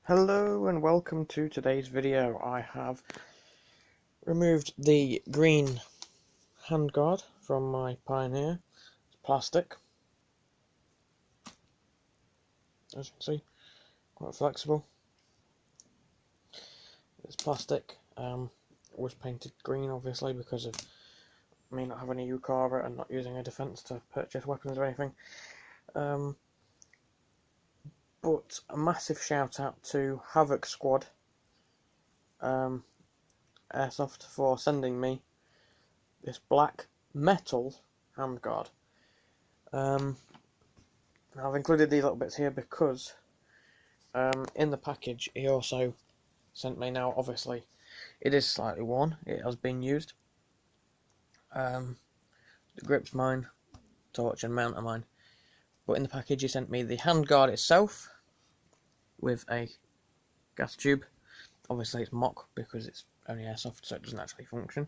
Hello and welcome to today's video. I have removed the green handguard from my Pioneer. It's plastic, as you can see, quite flexible. It's plastic. Was painted green obviously because of me not having a U-carver and not using a defence to purchase weapons or anything. But a massive shout out to Havoc Squad Airsoft for sending me this black metal handguard. I've included these little bits here because in the package he also sent me, now obviously it is slightly worn, it has been used. The grip's mine, torch and mount are mine, but in the package he sent me the handguard itself with a gas tube. Obviously it's mock because it's only airsoft, so it doesn't actually function.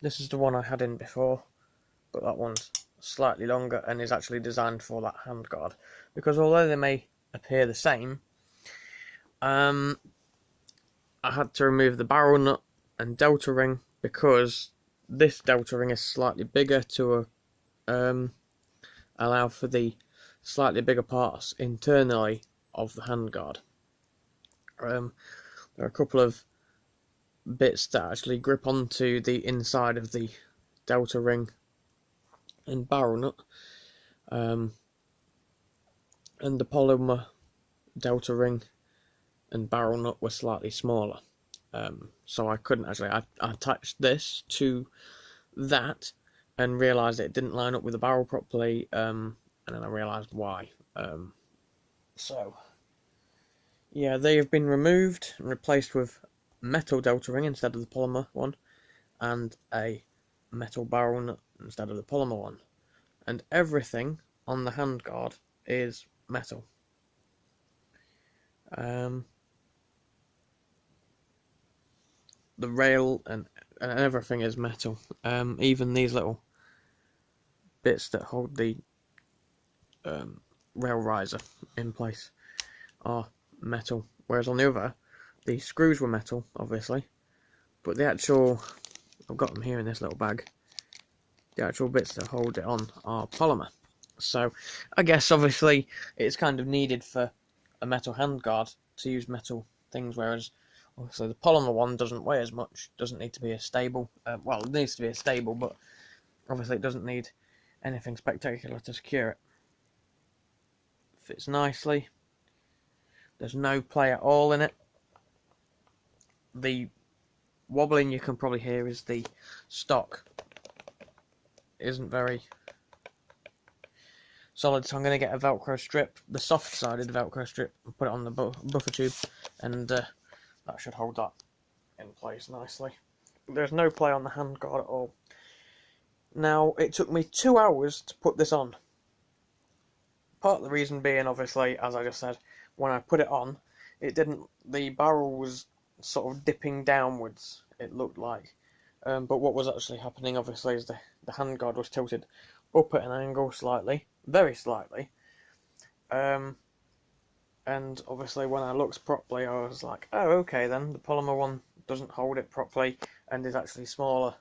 This is the one I had in before, but that one's slightly longer and is actually designed for that handguard, because although they may appear the same, I had to remove the barrel nut and delta ring because this delta ring is slightly bigger to allow for the slightly bigger parts internally of the handguard. There are a couple of bits that actually grip onto the inside of the delta ring and barrel nut, and the polymer delta ring and barrel nut were slightly smaller, so I couldn't actually, I attached this to that and realised it didn't line up with the barrel properly, and then I realised why. So yeah, they have been removed and replaced with metal delta ring instead of the polymer one, and a metal barrel nut instead of the polymer one, and everything on the handguard is metal. The rail and everything is metal. Even these little bits that hold the rail riser in place are metal, whereas on the other, the screws were metal, obviously, but the actual, I've got them here in this little bag, the actual bits that hold it on are polymer. So I guess obviously it's kind of needed for a metal handguard to use metal things, whereas obviously the polymer one doesn't weigh as much, doesn't need to be as stable. Well, it needs to be as stable, but obviously it doesn't need anything spectacular to secure it. Fits nicely. There's no play at all in it. The wobbling you can probably hear is the stock isn't very solid, so I'm going to get a Velcro strip, the soft-sided Velcro strip, and put it on the buffer tube, and that should hold that in place nicely. There's no play on the handguard at all. Now, it took me 2 hours to put this on. Part of the reason being, obviously, as I just said, when I put it on, it didn't, the barrel was sort of dipping downwards, it looked like. But what was actually happening, obviously, is the handguard was tilted up at an angle slightly, very slightly. And obviously when I looked properly, I was like, oh, okay then, the polymer one doesn't hold it properly and is actually smaller.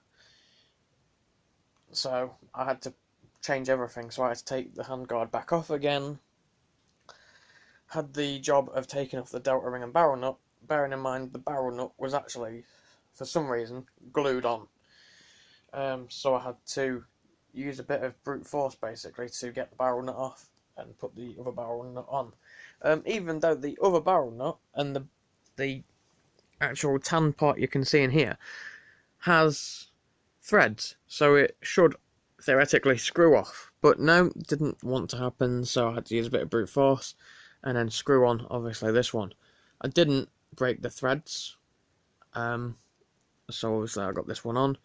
So I had to change everything, so I had to take the handguard back off again. Had the job of taking off the delta ring and barrel nut, bearing in mind the barrel nut was actually, for some reason, glued on. So I had to use a bit of brute force basically to get the barrel nut off and put the other barrel nut on. Even though the other barrel nut and the actual tan part you can see in here has threads, so it should theoretically screw off, but no, didn't want to happen, so I had to use a bit of brute force and then screw on, obviously, this one. I didn't break the threads, so obviously I got this one on,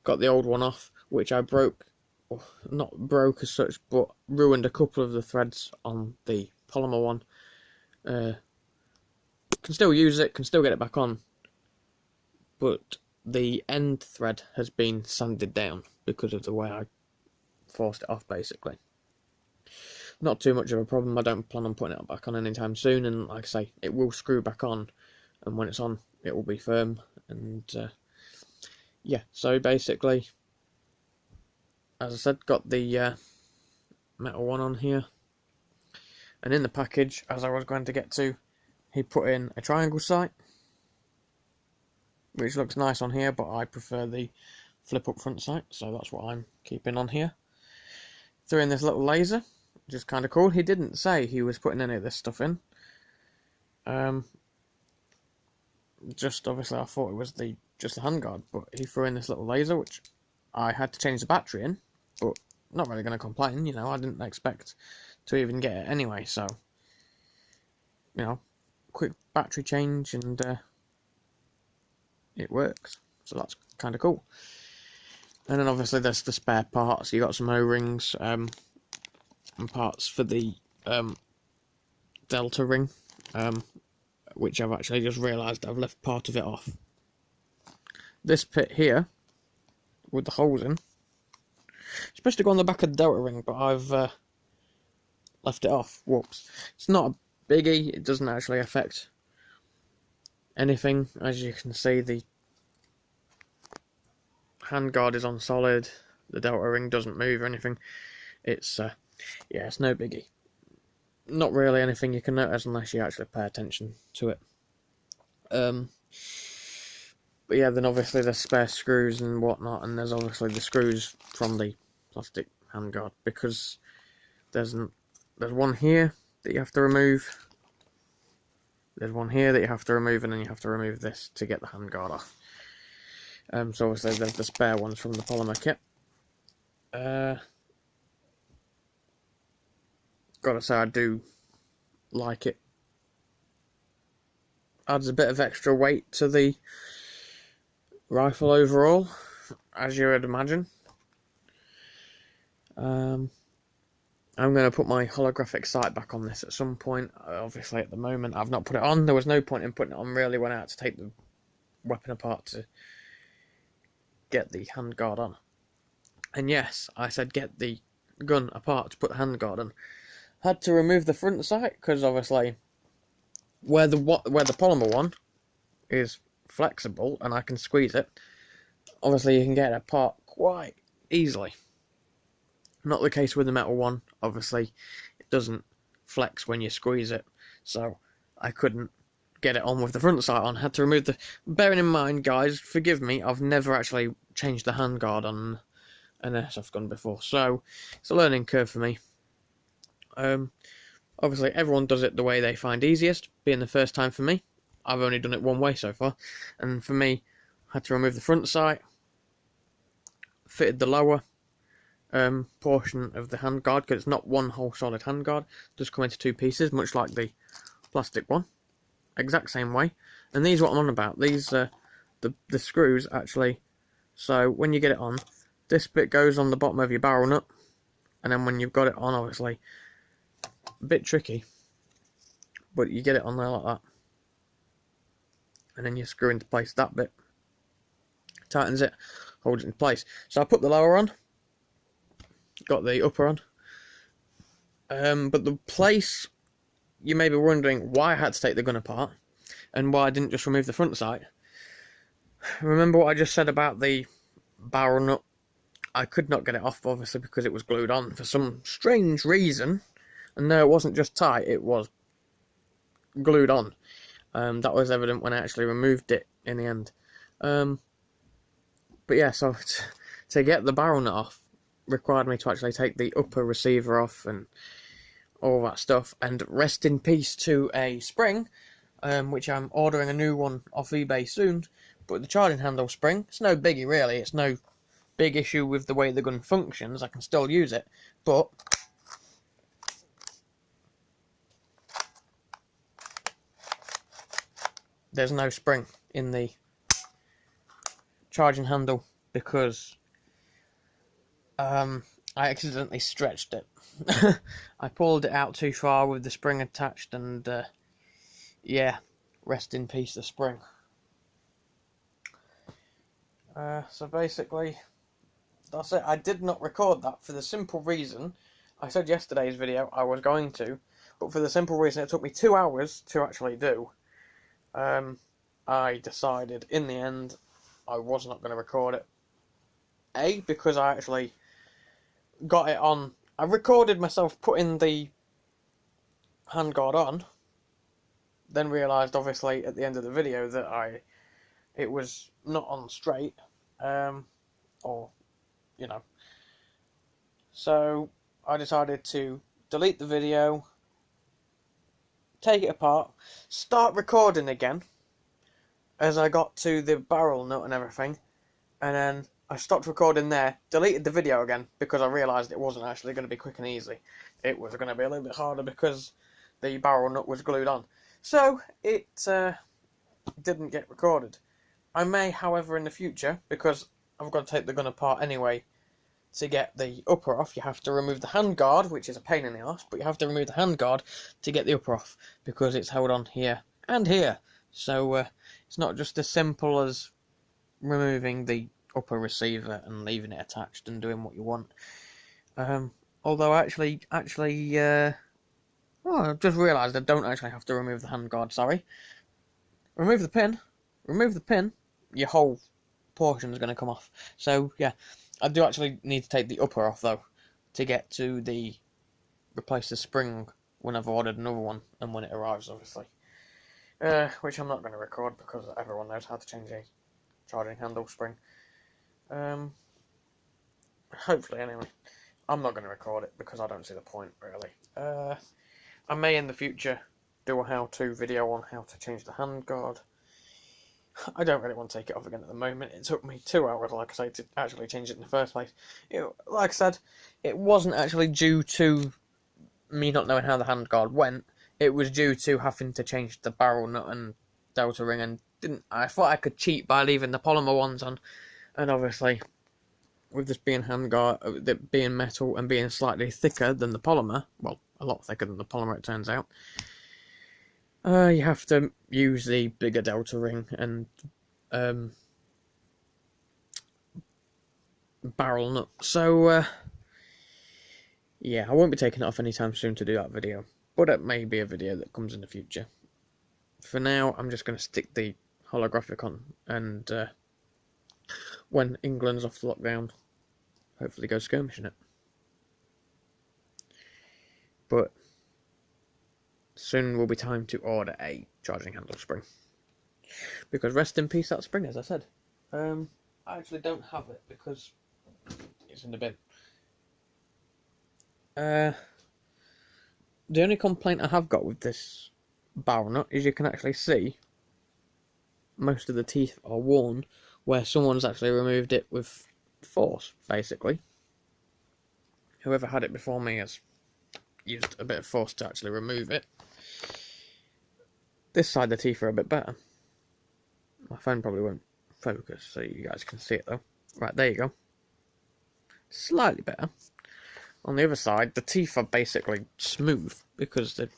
got the old one off, which I broke, or not broke as such, but ruined a couple of the threads on the polymer one. Can still use it, can still get it back on, but the end thread has been sanded down because of the way I forced it off, basically. not too much of a problem. I don't plan on putting it back on anytime soon, and like I say, it will screw back on, and when it's on, it will be firm. And yeah, so basically, as I said, got the metal one on here, and in the package, as I was going to get to, he put in a triangle sight, which looks nice on here, but I prefer the flip up front sight, so that's what I'm keeping on here. Threw in this little laser, which is kind of cool. He didn't say he was putting any of this stuff in. Just obviously I thought it was just the handguard, but he threw in this little laser, which I had to change the battery in, but not really going to complain, you know, I didn't expect to even get it anyway, so, you know, quick battery change and it works, so that's kind of cool. And then obviously there's the spare parts. You got some O-rings and parts for the delta ring, which I've actually just realised I've left part of it off. This pit here, with the holes in, it's supposed to go on the back of the delta ring, but I've left it off. Whoops. It's not a biggie, it doesn't actually affect anything. As you can see, the handguard is on solid, the delta ring doesn't move or anything. It's yeah, it's no biggie. Not really anything you can notice unless you actually pay attention to it. But yeah, then obviously there's spare screws and whatnot, and there's obviously the screws from the plastic handguard, because there's one here that you have to remove, there's one here that you have to remove, and then you have to remove this to get the handguard off. So obviously there's the spare ones from the polymer kit. Gotta say, I do like it. Adds a bit of extra weight to the rifle overall, as you would imagine. I'm going to put my holographic sight back on this at some point. Obviously at the moment I've not put it on. There was no point in putting it on really when I had to take the weapon apart to get the handguard on. And yes, I said get the gun apart to put the handguard on. Had to remove the front sight, because obviously where the polymer one is flexible and I can squeeze it, obviously you can get it apart quite easily. Not the case with the metal one. Obviously it doesn't flex when you squeeze it, so I couldn't get it on with the front sight on. Had to remove the... Bearing in mind, guys, forgive me, I've never actually changed the handguard on an airsoft gun before, so it's a learning curve for me. Obviously everyone does it the way they find easiest, being the first time for me. I've only done it one way so far, and for me, I had to remove the front sight, fitted the lower portion of the handguard, because it's not one whole solid handguard, it does come into two pieces, much like the plastic one, exact same way. And these, what I'm on about, these the screws actually, so when you get it on, this bit goes on the bottom of your barrel nut, and then when you've got it on, obviously a bit tricky, but you get it on there like that, and then you screw into place that bit, tightens it, holds it in place. So I put the lower on, got the upper on, but the place, you may be wondering why I had to take the gun apart and why I didn't just remove the front sight. Remember what I just said about the barrel nut? I could not get it off, obviously, because it was glued on for some strange reason. And no, it wasn't just tight, it was glued on. That was evident when I actually removed it in the end. But yeah, so to get the barrel nut off required me to actually take the upper receiver off and all that stuff. And rest in peace to a spring, which I'm ordering a new one off eBay soon. But the charging handle spring, it's no biggie really, it's no big issue with the way the gun functions, I can still use it, but there's no spring in the charging handle because I accidentally stretched it. I pulled it out too far with the spring attached, and yeah, rest in peace the spring. So basically, that's it. I did not record that for the simple reason I said yesterday's video I was going to, but for the simple reason it took me 2 hours to actually do, I decided in the end I was not going to record it. A, because I actually got it on. I recorded myself putting the handguard on, then realised obviously at the end of the video that it was not on straight, or, you know. So I decided to delete the video, take it apart, start recording again as I got to the barrel nut and everything, and then I stopped recording there, deleted the video again because I realised it wasn't actually going to be quick and easy. It was going to be a little bit harder because the barrel nut was glued on. So it didn't get recorded. I may, however, in the future, because I've got to take the gun apart anyway, to get the upper off, you have to remove the handguard, which is a pain in the arse, but you have to remove the handguard to get the upper off, because it's held on here and here. So it's not just as simple as removing the upper receiver and leaving it attached and doing what you want. Although actually, oh, I've just realised I don't actually have to remove the handguard, sorry. Remove the pin, your whole portion is going to come off. So, yeah, I do actually need to take the upper off, though, to get to replace the spring when I've ordered another one, and when it arrives, obviously. Which I'm not going to record, because everyone knows how to change a charging handle spring. Hopefully, anyway. I'm not going to record it, because I don't see the point, really. I may, in the future, do a how-to video on how to change the handguard. I don't really want to take it off again at the moment. It took me 2 hours, like I say, to actually change it in the first place. Like I said, it wasn't actually due to me not knowing how the handguard went. It was due to having to change the barrel nut and delta ring, and I thought I could cheat by leaving the polymer ones on, and obviously, with this being handguard, being metal and being slightly thicker than the polymer, well, a lot thicker than the polymer, it turns out. You have to use the bigger delta ring and barrel nut. So, yeah, I won't be taking it off anytime soon to do that video. But it may be a video that comes in the future. For now, I'm just going to stick the holographic on. And when England's off the lockdown, hopefully go skirmishing it. But soon will be time to order a charging handle spring. Because rest in peace that spring, as I said. I actually don't have it because it's in the bin. The only complaint I have got with this barrel nut is you can actually see most of the teeth are worn where someone's actually removed it with force, basically. Whoever had it before me has used a bit of force to actually remove it. This side the teeth are a bit better. My phone probably won't focus so you guys can see it though. Right, there you go. Slightly better. On the other side, the teeth are basically smooth because they're...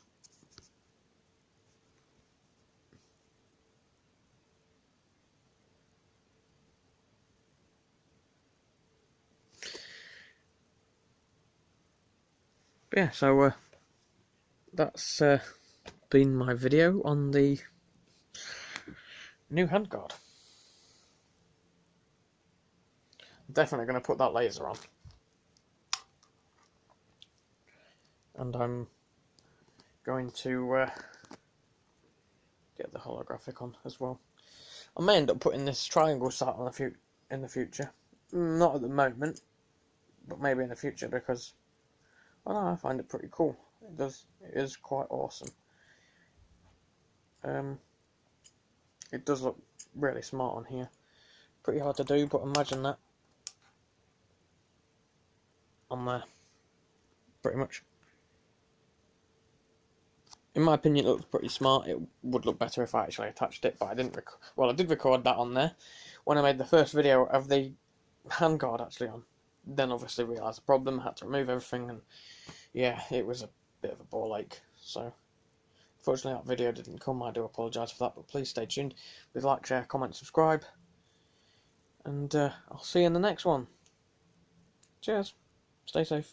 But yeah, so that's been my video on the new handguard. I'm definitely going to put that laser on. And I'm going to get the holographic on as well. I may end up putting this triangle sight on in the future. Not at the moment, but maybe in the future because I don't know, I find it pretty cool. It is quite awesome. It does look really smart on here. Pretty hard to do, but imagine that on there. Pretty much. In my opinion, it looks pretty smart. It would look better if I actually attached it, but I didn't well, I did record that on there when I made the first video of the handguard actually on. Then obviously realised the problem, had to remove everything, and yeah, it was a bit of a ball ache. So, unfortunately that video didn't come. I do apologise for that, but please stay tuned. Please like, share, comment, subscribe, and I'll see you in the next one. Cheers. Stay safe.